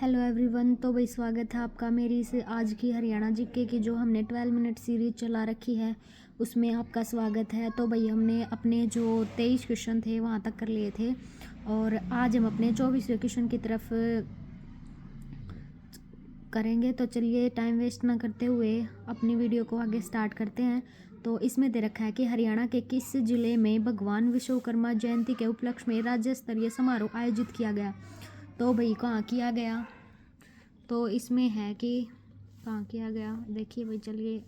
Hello everyone. तो भाई स्वागत है आपका मेरी इस आज की हरियाणा जीके की जो हमने 12 मिनट सीरीज चला रखी है उसमें आपका स्वागत है। तो भाई हमने अपने जो 23 क्वेश्चन थे वहाँ तक कर लिए थे और आज हम अपने 24वें क्वेश्चन की तरफ करेंगे। तो चलिए टाइम वेस्ट ना करते हुए अपनी वीडियो को आगे स्टार्ट करते हैं। तो इसमें दे रखा है कि हरियाणा के किस जिले में भगवान विश्वकर्मा जयंती के उपलक्ष्य में राज्य स्तरीय समारोह आयोजित किया गया। तो भाई कहाँ किया गया, तो इसमें है कि कहाँ किया गया। देखिए भाई चलिए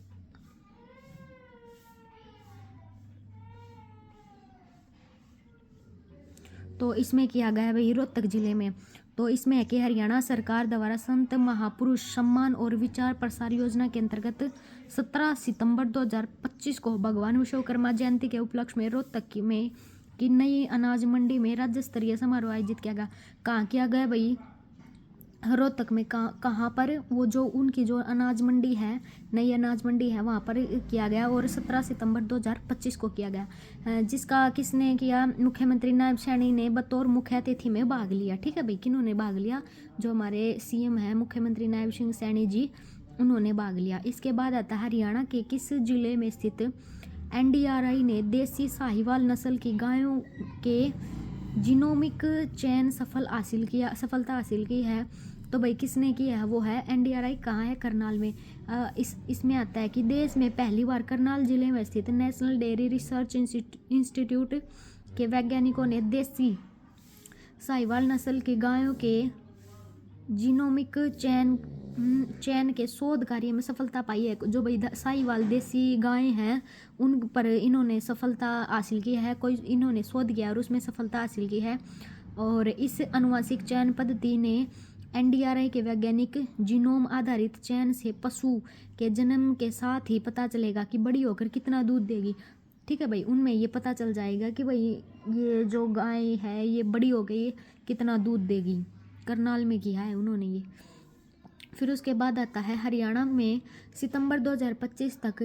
तो इसमें किया गया है भाई रोहतक जिले में। तो इसमें है कि हरियाणा सरकार द्वारा संत महापुरुष सम्मान और विचार प्रसार योजना के अंतर्गत 17 सितंबर 2025 को भगवान विश्वकर्मा जयंती के उपलक्ष्य में रोहतक में की नई अनाज मंडी में राज्य स्तरीय समारोह आयोजित किया गया। कहाँ किया गया भाई, रोहतक में। कहाँ पर, वो जो उनकी जो अनाज मंडी है, नई अनाज मंडी है, वहाँ पर किया गया और 17 सितंबर 2025 को किया गया। जिसका किसने किया, मुख्यमंत्री नायब सैनी ने बतौर मुख्य अतिथि में भाग लिया। ठीक है भाई, किन्होंने भाग लिया, जो हमारे सीएम है मुख्यमंत्री नायब सिंह सैनी जी, उन्होंने भाग लिया। इसके बाद आता है हरियाणा के किस जिले में स्थित एनडीआरआई ने देसी साहिवाल नस्ल की गायों के जीनोमिक चयन सफलता हासिल की है। तो भाई किसने किया है, वो है एनडीआरआई। कहाँ है, करनाल में। इसमें आता है कि देश में पहली बार करनाल जिले में स्थित नेशनल डेयरी रिसर्च इंस्टीट्यूट के वैज्ञानिकों ने देसी साहिवाल नस्ल की गायों के जीनोमिक चयन के शोध कार्य में सफलता पाई है। जो भाई साहिवाल देसी गायें हैं उन पर इन्होंने सफलता हासिल की है, कोई इन्होंने शोध किया और उसमें सफलता हासिल की है। और इस अनुवांशिक चयन पद्धति ने एनडीआरआई के वैज्ञानिक जीनोम आधारित चयन से पशु के जन्म के साथ ही पता चलेगा कि बड़ी होकर कितना दूध देगी। ठीक है भाई, उनमें ये पता चल जाएगा कि भाई ये जो गाय है ये बड़ी हो गई कितना दूध देगी। करनाल में किया है उन्होंने ये। फिर उसके बाद आता है हरियाणा में सितंबर 2025 तक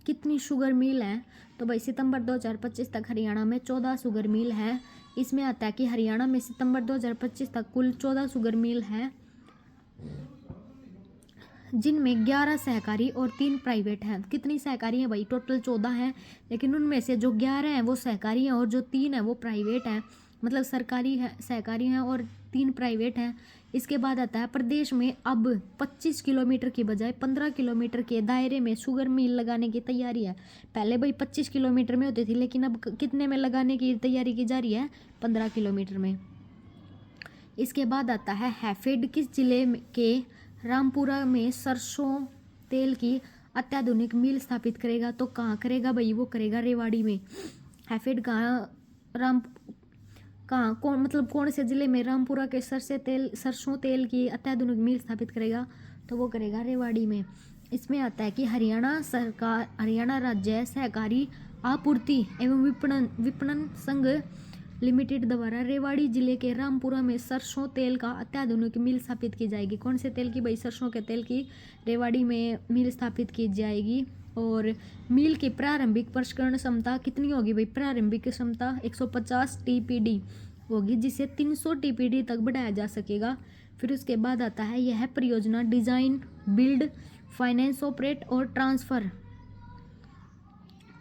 कितनी शुगर मिल है। तो भाई सितंबर 2025 तक हरियाणा में 14 शुगर मिल है। इसमें आता है कि हरियाणा में सितंबर 2025 तक कुल 14 शुगर मिल है, जिनमें 11 सहकारी और 3 प्राइवेट हैं। कितनी सहकारी हैं भाई, टोटल 14 हैं, लेकिन उनमें से जो 11 हैं वो सहकारी हैं और जो 3 हैं वो प्राइवेट हैं, मतलब सरकारी है, सहकारी हैं और 3 प्राइवेट हैं। इसके बाद आता है प्रदेश में अब 25 किलोमीटर की बजाय 15 किलोमीटर के दायरे में शुगर मिल लगाने की तैयारी है। पहले भाई 25 किलोमीटर में होती थी, लेकिन अब कितने में लगाने की तैयारी की जा रही है, 15 किलोमीटर में। इसके बाद आता है हैफेड किस जिले के रामपुरा में सरसों तेल की अत्याधुनिक मिल स्थापित करेगा। तो कहाँ करेगा भाई, वो करेगा रेवाड़ी में। हैफेड कहाँ कौन से जिले में रामपुरा के सरसों तेल की अत्याधुनिक मिल स्थापित करेगा, तो वो करेगा रेवाड़ी में। इसमें आता है कि हरियाणा राज्य सहकारी आपूर्ति एवं विपणन संघ लिमिटेड द्वारा रेवाड़ी जिले के रामपुरा में सरसों तेल का अत्याधुनिक मिल स्थापित की जाएगी। कौन से तेल की भाई, सरसों के तेल की रेवाड़ी में मिल स्थापित की जाएगी। और मिल की प्रारंभिक प्रसंस्करण क्षमता कितनी होगी भाई, प्रारंभिक क्षमता 150 टीपीडी होगी, जिसे 300 टीपीडी तक बढ़ाया जा सकेगा। फिर उसके बाद आता है यह परियोजना डिजाइन, बिल्ड, फाइनेंस, ऑपरेट और ट्रांसफर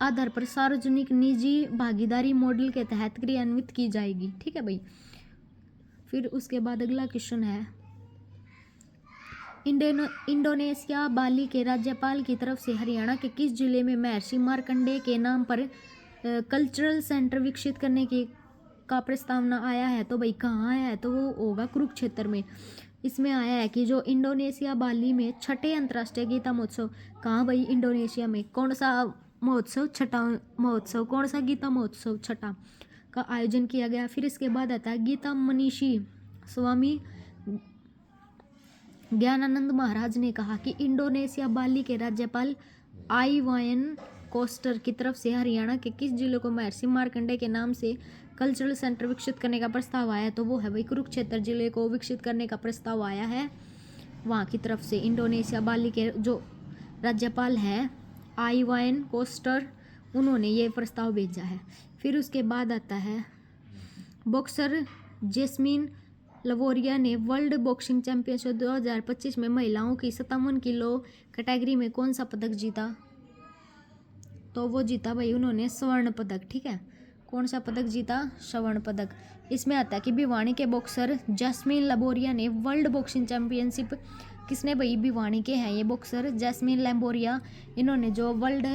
आधार पर सार्वजनिक निजी भागीदारी मॉडल के तहत क्रियान्वित की जाएगी। ठीक है भाई। फिर उसके बाद अगला क्वेश्चन है, इंडोनेशिया बाली के राज्यपाल की तरफ से हरियाणा के किस जिले में महर्षि मार्कंडेय के नाम पर कल्चरल सेंटर विकसित करने का प्रस्तावना आया है। तो भाई कहाँ आया है, तो वो होगा कुरुक्षेत्र में। इसमें आया है कि जो इंडोनेशिया बाली में छठे अंतर्राष्ट्रीय गीता महोत्सव, कहाँ भाई, इंडोनेशिया में। कौन सा महोत्सव, छठा महोत्सव, कौन सा गीता महोत्सव छठा का आयोजन किया गया। फिर इसके बाद आता है गीता मनीषी स्वामी ज्ञानानंद महाराज ने कहा कि इंडोनेशिया बाली के राज्यपाल आइवायन कोस्टर की तरफ से हरियाणा के किस जिले को महर्षि मार्कंडेय के नाम से कल्चरल सेंटर विकसित करने का प्रस्ताव आया, तो वो है भाई कुरुक्षेत्र जिले को विकसित करने का प्रस्ताव आया है वहाँ की तरफ से। इंडोनेशिया बाली के जो राज्यपाल हैं आइवायन कोस्टर, उन्होंने ये प्रस्ताव भेजा है। फिर उसके बाद आता है बॉक्सर जैस्मिन लवोरिया ने वर्ल्ड बॉक्सिंग चैंपियनशिप 2025 में महिलाओं की 57 किलो कैटेगरी में कौन सा पदक जीता? तो वो जीता भाई उन्होंने स्वर्ण पदक। ठीक है, कौन सा पदक जीता? स्वर्ण पदक। इसमें आता है कि भिवानी के बॉक्सर जैस्मिन लबोरिया ने वर्ल्ड बॉक्सिंग चैंपियनशिप, किसने भाई? भिवानी के हैं ये बॉक्सर जैस्मिन लैम्बोरिया। इन्होंने जो वर्ल्ड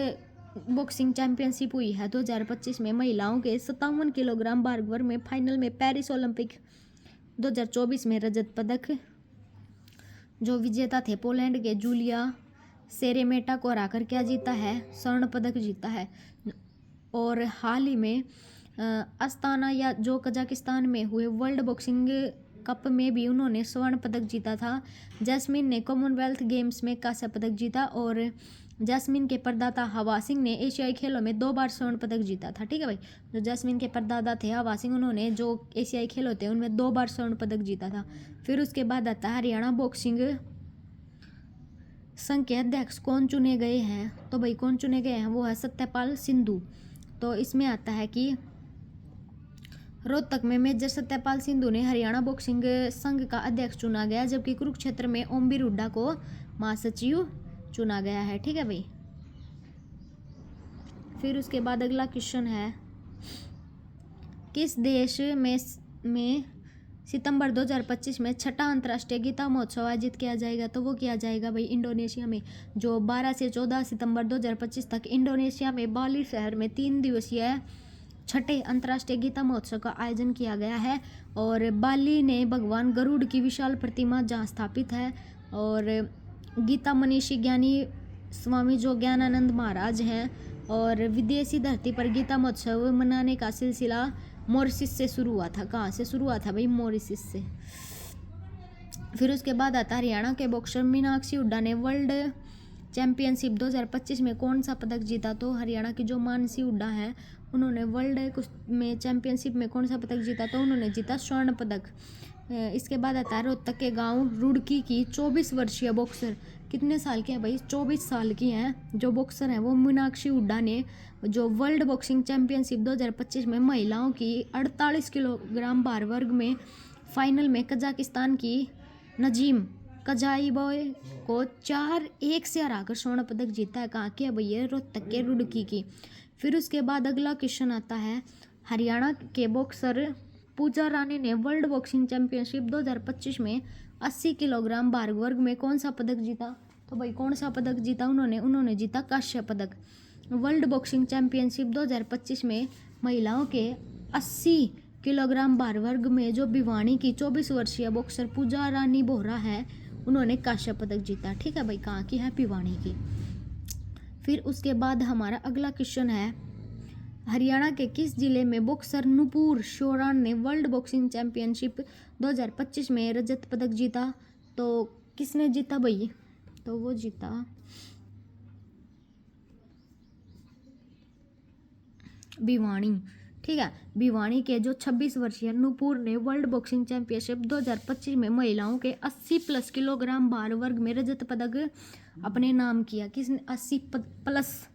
बॉक्सिंग चैंपियनशिप हुई है 2025 में महिलाओं के 57 किलोग्राम भार वर्ग में फाइनल में पेरिस ओलंपिक 2024 में रजत पदक, जो विजेता थे पोलैंड के जूलिया सेरेमेटा को हराकर क्या जीता है? स्वर्ण पदक जीता है। और हाल ही में अस्ताना या जो कजाकिस्तान में हुए वर्ल्ड बॉक्सिंग कप में भी उन्होंने स्वर्ण पदक जीता था। जैस्मिन ने कॉमनवेल्थ गेम्स में कांस्य पदक जीता और जैस्मिन के परदादा हवा सिंह ने एशियाई खेलों में 2 बार स्वर्ण पदक जीता था। ठीक है भाई, जो जैस्मिन के परदादा थे हवा सिंह, उन्होंने जो एशियाई खेल होते हैं उनमें 2 बार स्वर्ण पदक जीता था। फिर उसके बाद आता है हरियाणा बॉक्सिंग संघ के अध्यक्ष कौन चुने गए हैं? तो भाई कौन चुने गए हैं? वो है सत्यपाल सिंधु। तो इसमें आता है कि रोहतक में मेजर सत्यपाल सिंधु ने हरियाणा बॉक्सिंग संघ का अध्यक्ष चुना गया, जबकि कुरुक्षेत्र में ओमबीर हुड्डा को महासचिव चुना गया है। ठीक है भाई, फिर उसके बाद अगला क्वेश्चन है, किस देश में सितंबर 2025 में छठा अंतर्राष्ट्रीय गीता महोत्सव आयोजित किया जाएगा? तो वो किया जाएगा भाई इंडोनेशिया में, जो 12 से 14 सितंबर 2025 तक इंडोनेशिया में बाली शहर में 3 दिवसीय छठे अंतर्राष्ट्रीय गीता महोत्सव का आयोजन किया गया है। और बाली ने भगवान गरुड़ की विशाल प्रतिमा जहाँ स्थापित है, और गीता मनीषी ज्ञानी स्वामी जो ज्ञानानंद महाराज हैं, और विदेशी धरती पर गीता महोत्सव मनाने का सिलसिला मॉरिशस से शुरू हुआ था। कहाँ से शुरू हुआ था भाई? मॉरिशस से। फिर उसके बाद आता हरियाणा के बॉक्सर मीनाक्षी हुड्डा ने वर्ल्ड चैंपियनशिप 2025 में कौन सा पदक जीता? तो हरियाणा की जो मानसी हुड्डा है उन्होंने वर्ल्ड में चैंपियनशिप में कौन सा पदक जीता? तो उन्होंने जीता स्वर्ण पदक। इसके बाद आता है रोहतक के गांव रुड़की की 24 वर्षीय बॉक्सर, कितने साल की है भाई? 24 साल की हैं जो बॉक्सर हैं वो मीनाक्षी हुड्डा ने जो वर्ल्ड बॉक्सिंग चैंपियनशिप 2025 में महिलाओं की 48 किलोग्राम भार वर्ग में फाइनल में कजाकिस्तान की नजीम कजाईबॉय को 4-1 से हराकर स्वर्ण पदक जीता है। कहाँ की है भैया? रोहतक के रुड़की की। फिर उसके बाद अगला क्वेश्चन आता है, हरियाणा के बॉक्सर पूजा रानी ने वर्ल्ड बॉक्सिंग चैंपियनशिप 2025 में 80 किलोग्राम भार वर्ग में कौन सा पदक जीता? तो भाई कौन सा पदक जीता उन्होंने जीता कांस्य पदक। वर्ल्ड बॉक्सिंग चैंपियनशिप 2025 में महिलाओं के 80 किलोग्राम भार वर्ग में जो भिवानी की 24 वर्षीय बॉक्सर पूजा रानी बोहरा है, उन्होंने कांस्य पदक जीता। ठीक है भाई, कहाँ की है? भिवानी की। फिर उसके बाद हमारा अगला क्वेश्चन है, हरियाणा के किस जिले में बॉक्सर नुपुर शोरान ने वर्ल्ड बॉक्सिंग चैंपियनशिप 2025 में रजत पदक जीता? तो किसने जीता भाई? तो वो जीता भिवानी। ठीक है, भिवानी के जो 26 वर्षीय नुपुर ने वर्ल्ड बॉक्सिंग चैंपियनशिप 2025 में महिलाओं के 80+ किलोग्राम भार वर्ग में रजत पदक अपने नाम किया। किसने? 80+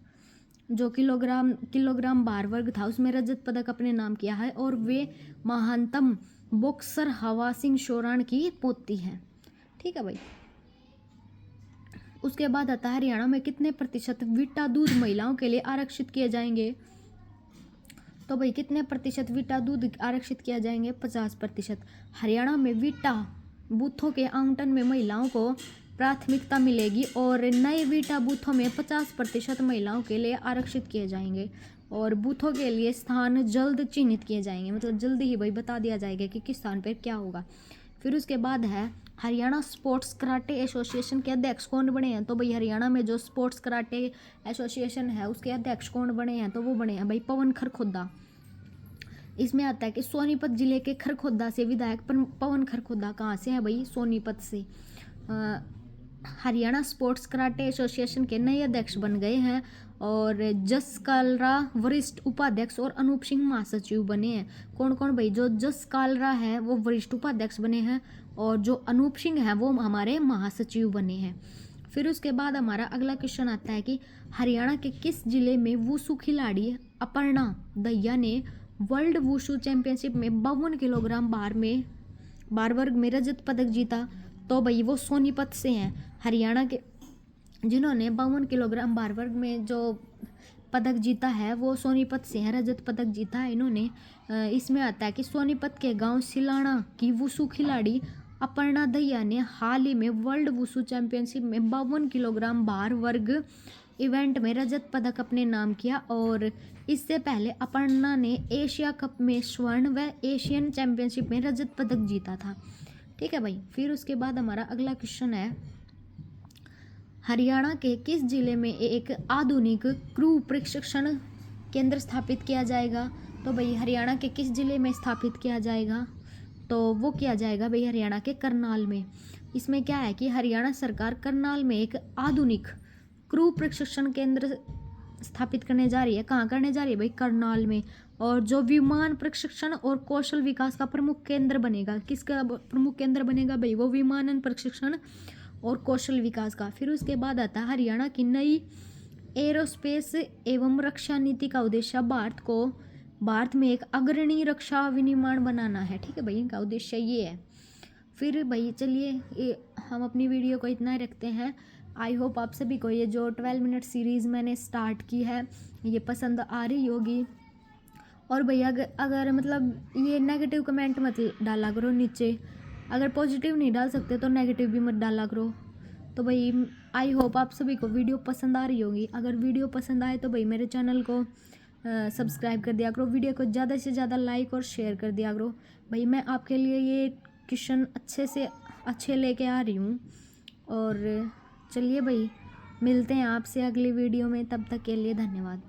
जो किलोग्राम भार वर्ग था उसमें रजत पदक अपने नाम किया है, और वे महानतम बॉक्सर हवा सिंह शोरान की पोती हैं। ठीक है भाई, उसके बाद आता है हरियाणा में कितने प्रतिशत वीटा दूध महिलाओं के लिए आरक्षित किए जाएंगे? तो भाई कितने प्रतिशत वीटा दूध आरक्षित किया जाएंगे? 50%। हरियाणा में वीटा बूथों के आवंटन में महिलाओं को प्राथमिकता मिलेगी, और नए वीटा बूथों में 50% महिलाओं के लिए आरक्षित किए जाएंगे, और बूथों के लिए स्थान जल्द चिन्हित किए जाएंगे, मतलब जल्दी ही भाई बता दिया जाएगा कि किस स्थान पर क्या होगा। फिर उसके बाद है हरियाणा स्पोर्ट्स कराटे एसोसिएशन के अध्यक्ष कौन बने हैं? तो भाई हरियाणा में जो स्पोर्ट्स कराटे एसोसिएशन है उसके अध्यक्ष कौन बने हैं? तो वो बने हैं भाई पवन खरखोदा। इसमें आता है कि सोनीपत जिले के खरखोदा से विधायक पवन खरखोदा कहाँ से हैं भाई? सोनीपत से। हरियाणा स्पोर्ट्स कराटे एसोसिएशन के नए अध्यक्ष बन गए हैं, और जस कालरा वरिष्ठ उपाध्यक्ष और अनूप सिंह महासचिव बने हैं। कौन कौन भाई? जो जस कालरा है वो वरिष्ठ उपाध्यक्ष बने हैं, और जो अनूप सिंह है वो हमारे महासचिव बने हैं। फिर उसके बाद हमारा अगला क्वेश्चन आता है कि हरियाणा के किस जिले में वुशु खिलाड़ी अपर्णा दहिया ने वर्ल्ड वुशु चैंपियनशिप में 52 किलोग्राम भार बार वर्ग में रजत पदक जीता तो भाई वो सोनीपत से हैं, हरियाणा के, जिन्होंने 52 किलोग्राम बार वर्ग में जो पदक जीता है वो सोनीपत से हैं, रजत पदक जीता है इन्होंने। इसमें आता है कि सोनीपत के गांव सिलाना की वुसु खिलाड़ी अपर्णा दहिया ने हाल ही में वर्ल्ड वुसु चैंपियनशिप में 52 किलोग्राम भार वर्ग इवेंट में रजत पदक अपने नाम किया, और इससे पहले अपर्णा ने एशिया कप में स्वर्ण व एशियन चैंपियनशिप में रजत पदक जीता था। ठीक है भाई। फिर उसके बाद हमारा अगला क्वेश्चन है, हरियाणा के किस जिले में एक आधुनिक क्रू प्रशिक्षण केंद्र स्थापित किया जाएगा? तो भाई हरियाणा के किस जिले में स्थापित किया जाएगा? तो वो किया जाएगा भाई हरियाणा के करनाल में। इसमें क्या है कि हरियाणा सरकार करनाल में एक आधुनिक क्रू प्रशिक्षण केंद्र स्थापित करने जा रही है। कहाँ करने जा रही है भाई? करनाल में। और जो विमान प्रशिक्षण और कौशल विकास का प्रमुख केंद्र बनेगा, किसका प्रमुख केंद्र बनेगा भाई? वो विमानन प्रशिक्षण और कौशल विकास का। फिर उसके बाद आता है हरियाणा की नई एरोस्पेस एवं रक्षा नीति का उद्देश्य भारत में एक अग्रणी रक्षा विनिर्माण बनाना है। ठीक है भाई, इनका उद्देश्य ये है। फिर भाई चलिए हम अपनी वीडियो को इतना ही रखते हैं। आई होप आप सभी को ये जो 12 मिनट सीरीज़ मैंने स्टार्ट की है ये पसंद आ रही होगी। और भैया अगर मतलब ये नेगेटिव कमेंट मत डाला करो नीचे, अगर पॉजिटिव नहीं डाल सकते तो नेगेटिव भी मत डाला करो। तो भाई आई होप आप सभी को वीडियो पसंद आ रही होगी। अगर वीडियो पसंद आए तो भाई मेरे चैनल को सब्सक्राइब कर दिया करो, वीडियो को ज़्यादा से ज़्यादा लाइक और शेयर कर दिया करो। भाई मैं आपके लिए ये क्वेश्चन अच्छे लेके आ रही हूँ। और चलिए भाई मिलते हैं आपसे अगली वीडियो में, तब तक के लिए धन्यवाद।